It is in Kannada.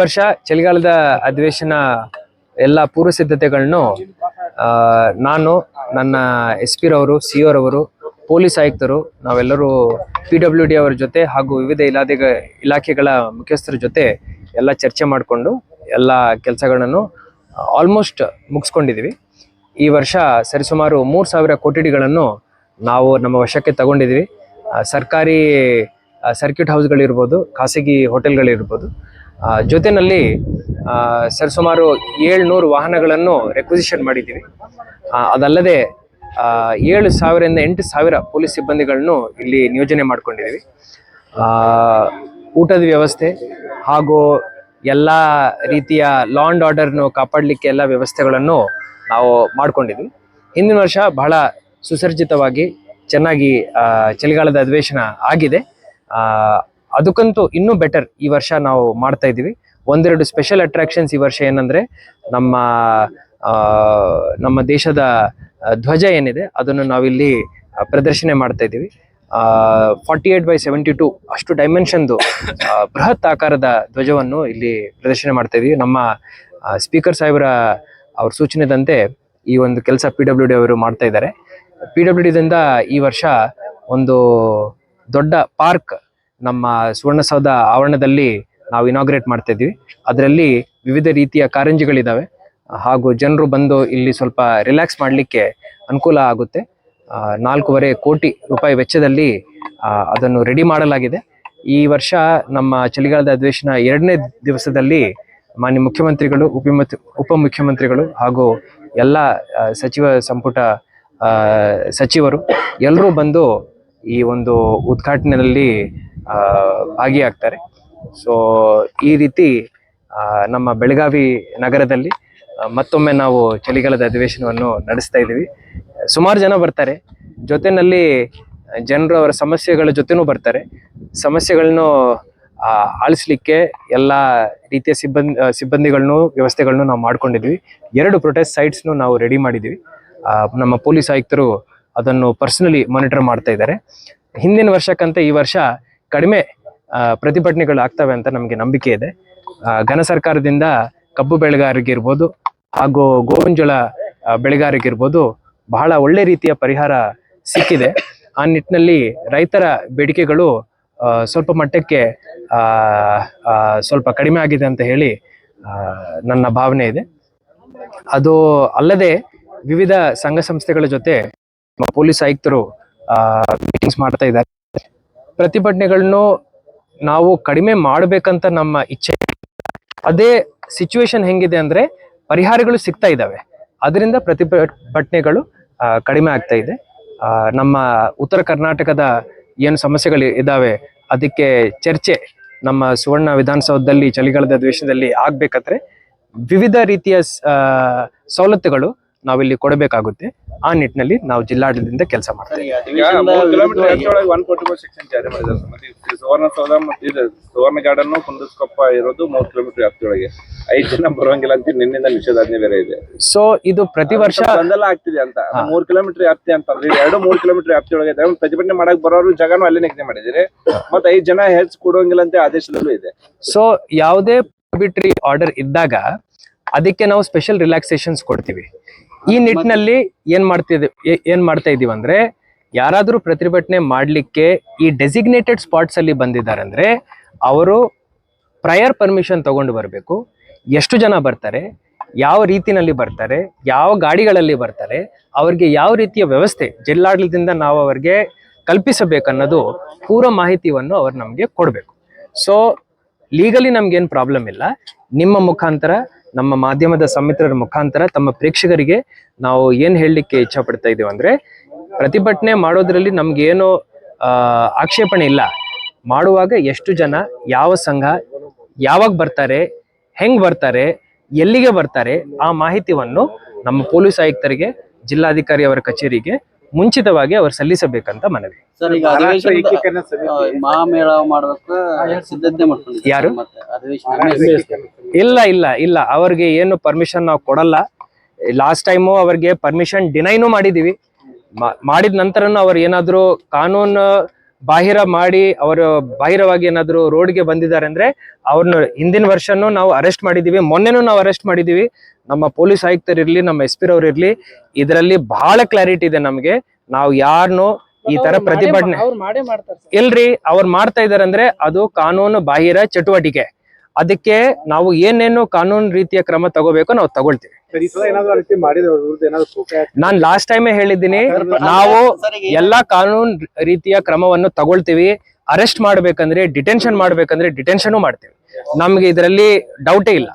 ವರ್ಷ ಚಳಿಗಾಲದ ಅಧಿವೇಶನ ಎಲ್ಲ ಪೂರ್ವ ಸಿದ್ಧತೆಗಳನ್ನು ನಾನು ನನ್ನ SP ರವರು CO ರವರು ಪೊಲೀಸ್ ಆಯುಕ್ತರು ನಾವೆಲ್ಲರೂ PWD ಅವರ ಜೊತೆ ಹಾಗೂ ವಿವಿಧ ಇಲಾಖೆಗಳ ಮುಖ್ಯಸ್ಥರ ಜೊತೆ ಎಲ್ಲ ಚರ್ಚೆ ಮಾಡಿಕೊಂಡು ಎಲ್ಲ ಕೆಲಸಗಳನ್ನು ಆಲ್ಮೋಸ್ಟ್ ಮುಗಿಸ್ಕೊಂಡಿದ್ದೀವಿ. ಈ ವರ್ಷ ಸರಿಸುಮಾರು 3,000 ಕೋಟಿಗಳನ್ನು ನಾವು ನಮ್ಮ ವಶಕ್ಕೆ ತಗೊಂಡಿದ್ದೀವಿ. ಸರ್ಕಾರಿ ಸರ್ಕ್ಯೂಟ್ ಹೌಸ್ಗಳಿರ್ಬೋದು, ಖಾಸಗಿ ಹೋಟೆಲ್ಗಳಿರ್ಬೋದು, ಜೊತೆಯಲ್ಲಿ ಸರಿಸುಮಾರು 700 ವಾಹನಗಳನ್ನು ರೆಕ್ವಿಸಿಷನ್ ಮಾಡಿದ್ದೀವಿ. ಅದಲ್ಲದೆ 7,000 ಇಂದ 8,000 ಪೊಲೀಸ್ ಸಿಬ್ಬಂದಿಗಳನ್ನು ಇಲ್ಲಿ ನಿಯೋಜನೆ ಮಾಡ್ಕೊಂಡಿದ್ದೀವಿ. ಊಟದ ವ್ಯವಸ್ಥೆ ಹಾಗೂ ಎಲ್ಲ ರೀತಿಯ ಲಾ ಅಂಡ್ ಆರ್ಡರ್ನು ಕಾಪಾಡಲಿಕ್ಕೆ ಎಲ್ಲ ವ್ಯವಸ್ಥೆಗಳನ್ನು ನಾವು ಮಾಡ್ಕೊಂಡಿದ್ವಿ. ಹಿಂದಿನ ವರ್ಷ ಬಹಳ ಸುಸರ್ಜಿತವಾಗಿ ಚೆನ್ನಾಗಿ ಚಳಿಗಾಲದ ಅಧಿವೇಶನ ಆಗಿದೆ. ಅದಕ್ಕಂತೂ ಇನ್ನೂ ಬೆಟರ್ ಈ ವರ್ಷ ನಾವು ಮಾಡ್ತಾ ಇದ್ದೀವಿ. ಒಂದೆರಡು ಸ್ಪೆಷಲ್ ಅಟ್ರಾಕ್ಷನ್ಸ್ ಈ ವರ್ಷ ಏನಂದ್ರೆ ನಮ್ಮ ದೇಶದ ಧ್ವಜ ಏನಿದೆ ಅದನ್ನು ನಾವಿಲ್ಲಿ ಪ್ರದರ್ಶನ ಮಾಡ್ತಾ ಇದ್ದೀವಿ. 48x72 ಅಷ್ಟು ಡೈಮೆನ್ಷನ್ದು ಬೃಹತ್ ಆಕಾರದ ಧ್ವಜವನ್ನು ಇಲ್ಲಿ ಪ್ರದರ್ಶನ ಮಾಡ್ತಾ ಇದ್ದೀವಿ. ನಮ್ಮ ಸ್ಪೀಕರ್ ಸಾಹೇಬರ ಅವ್ರ ಸೂಚನೆದಂತೆ ಈ ಒಂದು ಕೆಲಸ PWD ಅವರು ಮಾಡ್ತಾ ಇದ್ದಾರೆ. PWD ದಿಂದ ಈ ವರ್ಷ ಒಂದು ದೊಡ್ಡ ಪಾರ್ಕ್ ನಮ್ಮ ಸುವರ್ಣಸೌಧ ಆವರಣದಲ್ಲಿ ನಾವು ಇನಾಗ್ರೇಟ್ ಮಾಡ್ತಾ ಇದ್ದೀವಿ. ಅದರಲ್ಲಿ ವಿವಿಧ ರೀತಿಯ ಕಾರಂಜಿಗಳಿದ್ದಾವೆ ಹಾಗೂ ಜನರು ಬಂದು ಇಲ್ಲಿ ಸ್ವಲ್ಪ ರಿಲ್ಯಾಕ್ಸ್ ಮಾಡಲಿಕ್ಕೆ ಅನುಕೂಲ ಆಗುತ್ತೆ. 4.5 ಕೋಟಿ ರೂಪಾಯಿ ವೆಚ್ಚದಲ್ಲಿ ಅದನ್ನು ರೆಡಿ ಮಾಡಲಾಗಿದೆ. ಈ ವರ್ಷ ನಮ್ಮ ಚಳಿಗಾಲದ ಅಧಿವೇಶನ 2ನೇ ದಿವಸದಲ್ಲಿ ಮಾನ್ಯ ಮುಖ್ಯಮಂತ್ರಿಗಳು, ಉಪಮುಖ್ಯಮಂತ್ರಿಗಳು ಹಾಗೂ ಎಲ್ಲ ಸಚಿವ ಸಂಪುಟ ಸಚಿವರು ಎಲ್ಲರೂ ಬಂದು ಈ ಒಂದು ಉದ್ಘಾಟನೆಯಲ್ಲಿ ಭಾಗಿಯಾಗ್ತಾರೆ. ಸೊ ಈ ರೀತಿ ನಮ್ಮ ಬೆಳಗಾವಿ ನಗರದಲ್ಲಿ ಮತ್ತೊಮ್ಮೆ ನಾವು ಚಳಿಗಾಲದ ಅಧಿವೇಶನವನ್ನು ನಡೆಸ್ತಾ ಇದ್ದೀವಿ. ಸುಮಾರು ಜನ ಬರ್ತಾರೆ, ಜೊತೆಯಲ್ಲಿ ಜನರು ಅವರ ಸಮಸ್ಯೆಗಳ ಜೊತೆನೂ ಬರ್ತಾರೆ. ಸಮಸ್ಯೆಗಳನ್ನು ಆಲಿಸ್ಲಿಕ್ಕೆ ಎಲ್ಲ ರೀತಿಯ ಸಿಬ್ಬಂದಿಗಳನ್ನು ವ್ಯವಸ್ಥೆಗಳನ್ನು ನಾವು ಮಾಡ್ಕೊಂಡಿದ್ವಿ. 2 ಪ್ರೊಟೆಸ್ಟ್ ಸೈಟ್ಸ್ನು ನಾವು ರೆಡಿ ಮಾಡಿದ್ದೀವಿ. ನಮ್ಮ ಪೊಲೀಸ್ ಆಯುಕ್ತರು ಅದನ್ನು ಪರ್ಸನಲಿ ಮಾನಿಟರ್ ಮಾಡ್ತಾ ಇದ್ದಾರೆ. ಹಿಂದಿನ ವರ್ಷಕ್ಕಂತ ಈ ವರ್ಷ ಕಡಿಮೆ ಪ್ರತಿಭಟನೆಗಳು ಆಗ್ತವೆ ಅಂತ ನಮಗೆ ನಂಬಿಕೆ ಇದೆ. ಘನ ಸರ್ಕಾರದಿಂದ ಕಬ್ಬು ಬೆಳೆಗಾರರಿಗಿರ್ಬೋದು ಹಾಗೂ ಗೋವಿನ ಬೆಳೆಗಾರರಿಗಿರ್ಬೋದು ಬಹಳ ಒಳ್ಳೆ ರೀತಿಯ ಪರಿಹಾರ ಸಿಕ್ಕಿದೆ. ಆ ನಿಟ್ಟಿನಲ್ಲಿ ರೈತರ ಬೇಡಿಕೆಗಳು ಸ್ವಲ್ಪ ಮಟ್ಟಕ್ಕೆ ಸ್ವಲ್ಪ ಕಡಿಮೆ ಆಗಿದೆ ಅಂತ ಹೇಳಿ ನನ್ನ ಭಾವನೆ ಇದೆ. ಅದು ಅಲ್ಲದೆ ವಿವಿಧ ಸಂಘ ಸಂಸ್ಥೆಗಳ ಜೊತೆ ಪೊಲೀಸ್ ಆಯುಕ್ತರು ಮೀಟಿಂಗ್ಸ್ ಮಾಡ್ತಾ ಇದ್ದಾರೆ. ಪ್ರತಿಭಟನೆಗಳನ್ನು ನಾವು ಕಡಿಮೆ ಮಾಡಬೇಕಂತ ನಮ್ಮ ಇಚ್ಛೆ. ಅದೇ ಸಿಚುವೇಶನ್ ಹೆಂಗಿದೆ ಅಂದ್ರೆ ಪರಿಹಾರಗಳು ಸಿಗ್ತಾ ಇದ್ದಾವೆ, ಅದರಿಂದ ಪ್ರತಿಭಟನೆಗಳು ಕಡಿಮೆ ಆಗ್ತಾ ಇದೆ. ನಮ್ಮ ಉತ್ತರ ಕರ್ನಾಟಕದ ಏನು ಸಮಸ್ಯೆಗಳು ಇದ್ದಾವೆ ಅದಕ್ಕೆ ಚರ್ಚೆ ನಮ್ಮ ಸುವರ್ಣ ವಿಧಾನಸೌಧದಲ್ಲಿ ಚಳಿಗಾಲದ ಅಧಿವೇಶನದಲ್ಲಿ ಆಗ್ಬೇಕಾದ್ರೆ ವಿವಿಧ ರೀತಿಯ ಸವಲತ್ತುಗಳು ನಾವಿಲ್ಲಿ ಕೊಡಬೇಕಾಗುತ್ತೆ. ಆ ನಿಟ್ಟಿನಲ್ಲಿ ನಾವು ಜಿಲ್ಲಾಡಳಿತದಿಂದ ಕೆಲಸ ಮಾಡ್ತೀವಿ. ಸುವರ್ಣಸೌಧ ಮತ್ತು ಸುವರ್ಣ ಗಾರ್ಡನ್ ಕುಂದಸ್ಕೊಪ್ಪ ಇರೋದು 3 ಕಿಲೋಮೀಟರ್ ವ್ಯಾಪ್ತಿಯೊಳಗೆ 5 ಜನ ಬರುವಂಗಿಲ್ಲ ಅಂತ ನಿನ್ನಿಂದ ನಿಷೇಧಾಜ್ಞೆ ಬೇರೆ ಇದೆ. ಸೊ ಇದು ಪ್ರತಿ ವರ್ಷ ಗೊಂದಲ ಆಗ್ತಿದೆ ಅಂತ 3 ಕಿಲೋಮೀಟರ್ ವ್ಯಾಪ್ತಿ ಅಂತಂದ್ರೆ 2-3 ಕಿಲೋಮೀಟರ್ ವ್ಯಾಪ್ತಿಯೊಳಗೆ ಪ್ರತಿಭಟನೆ ಮಾಡಕ್ ಬರೋರು ಜಾಗನೂ ಅಲ್ಲೇ ನಿಗದಿ ಮಾಡಿದಿರಿ. ಮತ್ತೆ 5 ಜನ ಹೆಚ್ಚು ಕೊಡುವಂಗಿಲ್ಲ ಅಂತ ಆದೇಶದಲ್ಲೂ ಇದೆ. ಸೊ ಯಾವುದೇ ಆರ್ಬಿಟ್ರಿ ಆರ್ಡರ್ ಇದ್ದಾಗ ಅದಕ್ಕೆ ನಾವು ಸ್ಪೆಷಲ್ ರಿಲ್ಯಾಕ್ಸೇಷನ್ಸ್ ಕೊಡ್ತೀವಿ. ಈ ನಿಟ್ಟಿನಲ್ಲಿ ಏನ್ ಮಾಡ್ತಾ ಇದೀವಿ ಅಂದ್ರೆ ಯಾರಾದ್ರೂ ಪ್ರತಿಭಟನೆ ಮಾಡ್ಲಿಕ್ಕೆ ಈ ಡೆಸಿಗ್ನೇಟೆಡ್ ಸ್ಪಾಟ್ಸ್ ಅಲ್ಲಿ ಬಂದಿದ್ದಾರೆ ಅಂದ್ರೆ ಅವರು ಪ್ರಯರ್ ಪರ್ಮಿಷನ್ ತಗೊಂಡು ಬರಬೇಕು. ಎಷ್ಟು ಜನ ಬರ್ತಾರೆ, ಯಾವ ರೀತಿನಲ್ಲಿ ಬರ್ತಾರೆ, ಯಾವ ಗಾಡಿಗಳಲ್ಲಿ ಬರ್ತಾರೆ, ಅವ್ರಿಗೆ ಯಾವ ರೀತಿಯ ವ್ಯವಸ್ಥೆ ಜಿಲ್ಲಾಡಳಿತದಿಂದ ನಾವು ಅವ್ರಿಗೆ ಕಲ್ಪಿಸಬೇಕನ್ನೋದು ಪೂರ್ವ ಮಾಹಿತಿಯನ್ನು ಅವ್ರು ನಮಗೆ ಕೊಡಬೇಕು. ಸೊ ಲೀಗಲಿ ನಮ್ಗೇನು ಪ್ರಾಬ್ಲಮ್ ಇಲ್ಲ. ನಿಮ್ಮ ಮುಖಾಂತರ, ನಮ್ಮ ಮಾಧ್ಯಮದ ಸಮಿತ್ರರ ಮುಖಾಂತರ ತಮ್ಮ ಪ್ರೇಕ್ಷಕರಿಗೆ ನಾವು ಏನು ಹೇಳಲಿಕ್ಕೆ ಇಚ್ಛೆ ಪಡ್ತಾ ಇದೀವಿ ಅಂದ್ರೆ ಪ್ರತಿಭಟನೆ ಮಾಡೋದ್ರಲ್ಲಿ ನಮ್ಗೇನು ಆಕ್ಷೇಪಣೆ ಇಲ್ಲ. ಮಾಡುವಾಗ ಎಷ್ಟು ಜನ, ಯಾವ ಸಂಘ, ಯಾವಾಗ ಬರ್ತಾರೆ, ಹೆಂಗ್ ಬರ್ತಾರೆ, ಎಲ್ಲಿಗೆ ಬರ್ತಾರೆ, ಆ ಮಾಹಿತಿಯನ್ನು ನಮ್ಮ ಪೊಲೀಸ್ ಆಯುಕ್ತರಿಗೆ, ಜಿಲ್ಲಾಧಿಕಾರಿ ಅವರ ಕಚೇರಿಗೆ ಮುಂಚಿತವಾಗಿ ಅವರು ಸಲ್ಲಿಸಬೇಕಂತ ಮನವಿ. ಯಾರು ಇಲ್ಲ ಅವ್ರಿಗೆ ಏನು ಪರ್ಮಿಷನ್ ನಾವು ಕೊಡಲ್ಲ. ಲಾಸ್ಟ್ ಟೈಮು ಅವ್ರಿಗೆ ಪರ್ಮಿಷನ್ ಡಿನೈನು ಮಾಡಿದೀವಿ. ಮಾಡಿದ ನಂತರನು ಅವ್ರು ಏನಾದ್ರು ಕಾನೂನು ಬಾಹಿರ ಮಾಡಿ ಅವರು ಬಾಹಿರವಾಗಿ ಏನಾದ್ರು ರೋಡ್ಗೆ ಬಂದಿದ್ದಾರೆ ಅಂದ್ರೆ ಅವ್ರನ್ನ ಹಿಂದಿನ ವರ್ಷನೂ ನಾವು ಅರೆಸ್ಟ್ ಮಾಡಿದೀವಿ, ಮೊನ್ನೆನೂ ನಾವು ಅರೆಸ್ಟ್ ಮಾಡಿದೀವಿ. ನಮ್ಮ ಪೊಲೀಸ್ ಆಯುಕ್ತರಿರ್ಲಿ, ನಮ್ಮ SP ರವ್ರು ಇರ್ಲಿ, ಇದರಲ್ಲಿ ಬಹಳ ಕ್ಲಾರಿಟಿ ಇದೆ ನಮ್ಗೆ. ನಾವು ಯಾರನ್ನು ಈ ತರ ಪ್ರತಿಭಟನೆ ಇಲ್ರಿ, ಅವ್ರು ಮಾಡ್ತಾ ಇದಾರೆ ಅಂದ್ರೆ ಅದು ಕಾನೂನು ಬಾಹಿರ ಚಟುವಟಿಕೆ. ಅದಕ್ಕೆ ನಾವು ಏನೇನು ಕಾನೂನು ರೀತಿಯ ಕ್ರಮ ತಗೋಬೇಕು ನಾವು ತಗೊಳ್ತೀವಿ. ನಾನ್ ಲಾಸ್ಟ್ ಟೈಮೇ ಹೇಳಿದ್ದೀನಿ, ನಾವು ಎಲ್ಲಾ ಕಾನೂನು ರೀತಿಯ ಕ್ರಮವನ್ನು ತಗೊಳ್ತೀವಿ. ಅರೆಸ್ಟ್ ಮಾಡ್ಬೇಕಂದ್ರೆ, ಡಿಟೆನ್ಷನ್ ಮಾಡ್ಬೇಕಂದ್ರೆ ಡಿಟೆನ್ಷನ್ ಮಾಡ್ತೀವಿ. ನಮ್ಗೆ ಇದರಲ್ಲಿ ಡೌಟೇ ಇಲ್ಲ.